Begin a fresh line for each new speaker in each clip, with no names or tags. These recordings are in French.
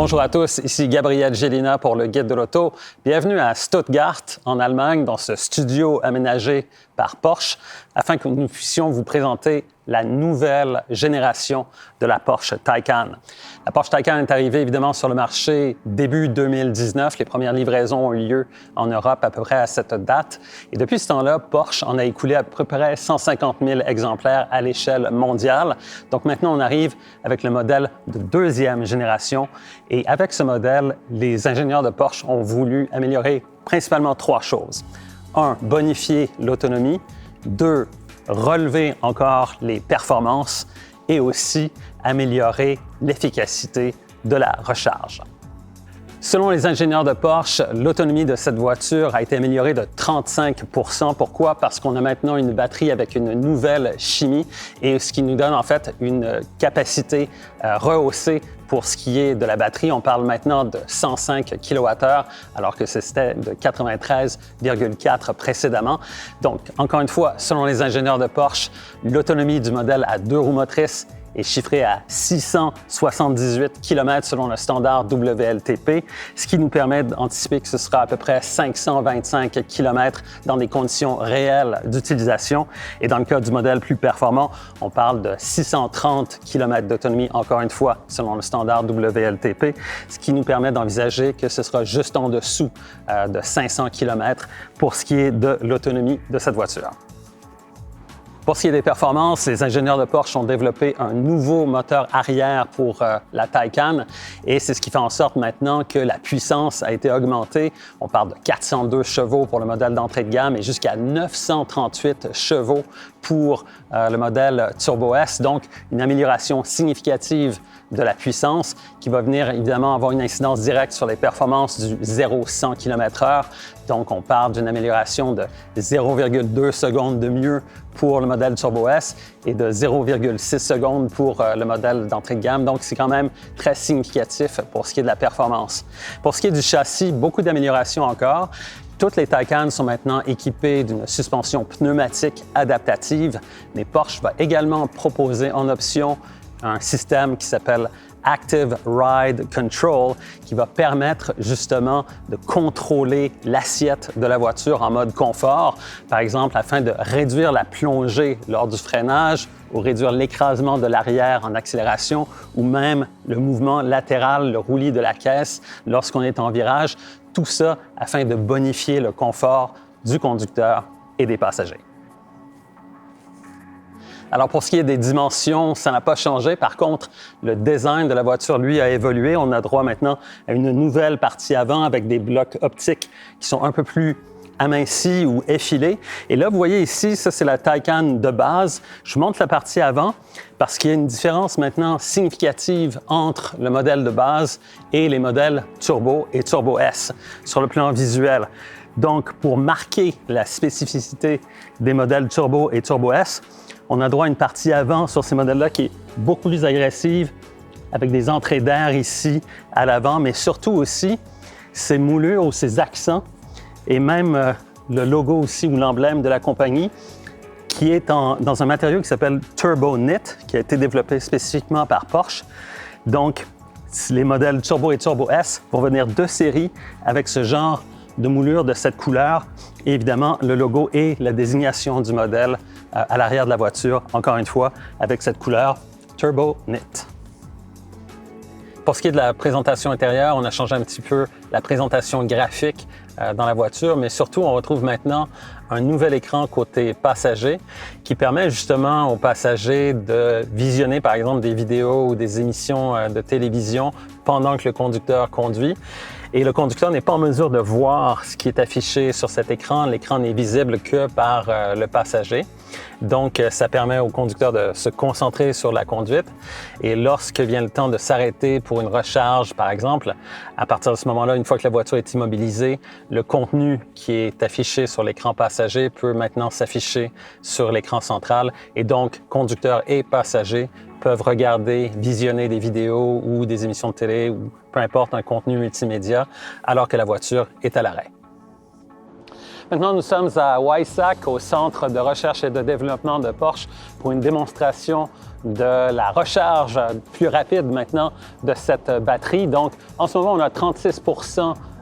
Bonjour à tous, ici Gabriel Gélina pour le Guide de l'auto. Bienvenue à Stuttgart, en Allemagne, dans ce studio aménagé par Porsche, afin que nous puissions vous présenter la nouvelle génération de la Porsche Taycan. La Porsche Taycan est arrivée évidemment sur le marché début 2019. Les premières livraisons ont eu lieu en Europe à peu près à cette date. Et depuis ce temps-là, Porsche en a écoulé à peu près 150 000 exemplaires à l'échelle mondiale. Donc maintenant, on arrive avec le modèle de deuxième génération. Et avec ce modèle, les ingénieurs de Porsche ont voulu améliorer principalement trois choses. 1. Bonifier l'autonomie. 2. Relever encore les performances et aussi améliorer l'efficacité de la recharge. Selon les ingénieurs de Porsche, l'autonomie de cette voiture a été améliorée de 35 %. Pourquoi? Parce qu'on a maintenant une batterie avec une nouvelle chimie et ce qui nous donne en fait une capacité rehaussée pour ce qui est de la batterie. On parle maintenant de 105 kWh alors que c'était de 93,4 précédemment. Donc, encore une fois, selon les ingénieurs de Porsche, l'autonomie du modèle à 2 roues motrices est chiffré à 678 km selon le standard WLTP, ce qui nous permet d'anticiper que ce sera à peu près 525 km dans des conditions réelles d'utilisation. Et dans le cas du modèle plus performant, on parle de 630 km d'autonomie, encore une fois, selon le standard WLTP, ce qui nous permet d'envisager que ce sera juste en dessous de 500 km pour ce qui est de l'autonomie de cette voiture. Pour ce qui est des performances, les ingénieurs de Porsche ont développé un nouveau moteur arrière pour la Taycan et c'est ce qui fait en sorte maintenant que la puissance a été augmentée. On parle de 402 chevaux pour le modèle d'entrée de gamme et jusqu'à 938 chevaux pour le modèle Turbo S, donc une amélioration significative de la puissance qui va venir évidemment avoir une incidence directe sur les performances du 0-100 km/h. Donc, on parle d'une amélioration de 0,2 secondes de mieux pour le modèle Turbo S et de 0,6 secondes pour le modèle d'entrée de gamme. Donc, c'est quand même très significatif pour ce qui est de la performance. Pour ce qui est du châssis, beaucoup d'améliorations encore. Toutes les Taycan sont maintenant équipées d'une suspension pneumatique adaptative, mais Porsche va également proposer en option un système qui s'appelle Active Ride Control qui va permettre justement de contrôler l'assiette de la voiture en mode confort, par exemple afin de réduire la plongée lors du freinage ou réduire l'écrasement de l'arrière en accélération ou même le mouvement latéral, le roulis de la caisse lorsqu'on est en virage, tout ça afin de bonifier le confort du conducteur et des passagers. Alors, pour ce qui est des dimensions, ça n'a pas changé. Par contre, le design de la voiture, lui, a évolué. On a droit maintenant à une nouvelle partie avant avec des blocs optiques qui sont un peu plus amincis ou effilés. Et là, vous voyez ici, ça, c'est la Taycan de base. Je vous montre la partie avant parce qu'il y a une différence maintenant significative entre le modèle de base et les modèles Turbo et Turbo S sur le plan visuel. Donc, pour marquer la spécificité des modèles Turbo et Turbo S, on a droit à une partie avant sur ces modèles-là qui est beaucoup plus agressive, avec des entrées d'air ici à l'avant, mais surtout aussi ces moulures ou ces accents et même le logo aussi ou l'emblème de la compagnie qui est dans un matériau qui s'appelle Turbo Knit, qui a été développé spécifiquement par Porsche. Donc, les modèles Turbo et Turbo S vont venir de série avec ce genre de moulure de cette couleur. Et évidemment, le logo et la désignation du modèle à l'arrière de la voiture, encore une fois, avec cette couleur Turbo Knit. Pour ce qui est de la présentation intérieure, on a changé un petit peu la présentation graphique dans la voiture, mais surtout, on retrouve maintenant un nouvel écran côté passager qui permet justement aux passagers de visionner, par exemple, des vidéos ou des émissions de télévision pendant que le conducteur conduit. Et le conducteur n'est pas en mesure de voir ce qui est affiché sur cet écran. L'écran n'est visible que par le passager. Donc, ça permet au conducteur de se concentrer sur la conduite. Et lorsque vient le temps de s'arrêter pour une recharge, par exemple, à partir de ce moment-là, une fois que la voiture est immobilisée, le contenu qui est affiché sur l'écran passager peut maintenant s'afficher sur l'écran central. Et donc, conducteur et passager peuvent regarder, visionner des vidéos ou des émissions de télé ou peu importe un contenu multimédia alors que la voiture est à l'arrêt. Maintenant, nous sommes à WISAC, au Centre de recherche et de développement de Porsche, pour une démonstration de la recharge plus rapide maintenant de cette batterie. Donc, en ce moment, on a 36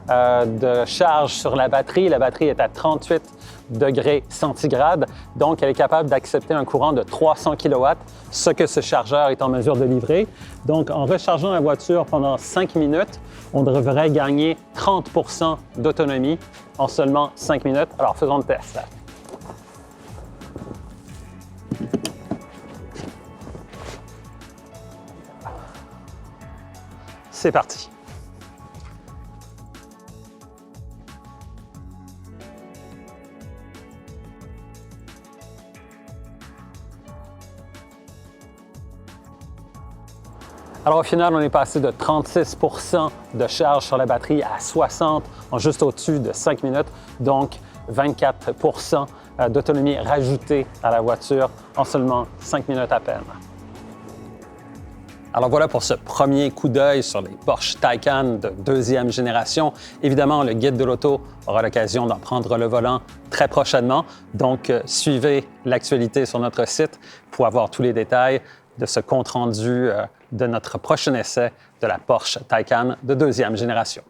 de charge sur la batterie. La batterie est à 38 degrés centigrades, donc elle est capable d'accepter un courant de 300 kW, ce que ce chargeur est en mesure de livrer. Donc, en rechargeant la voiture pendant 5 minutes, on devrait gagner 30 d'autonomie en seulement 5 minutes. Alors, faisons le test. C'est parti. Alors au final, on est passé de 36 de charge sur la batterie à 60 en juste au-dessus de 5 minutes, donc 24 d'autonomie rajoutée à la voiture en seulement 5 minutes à peine. Alors voilà pour ce premier coup d'œil sur les Porsche Taycan de deuxième génération. Évidemment, le Guide de l'auto aura l'occasion d'en prendre le volant très prochainement, donc suivez l'actualité sur notre site pour avoir tous les détails de ce compte-rendu de notre prochain essai de la Porsche Taycan de deuxième génération.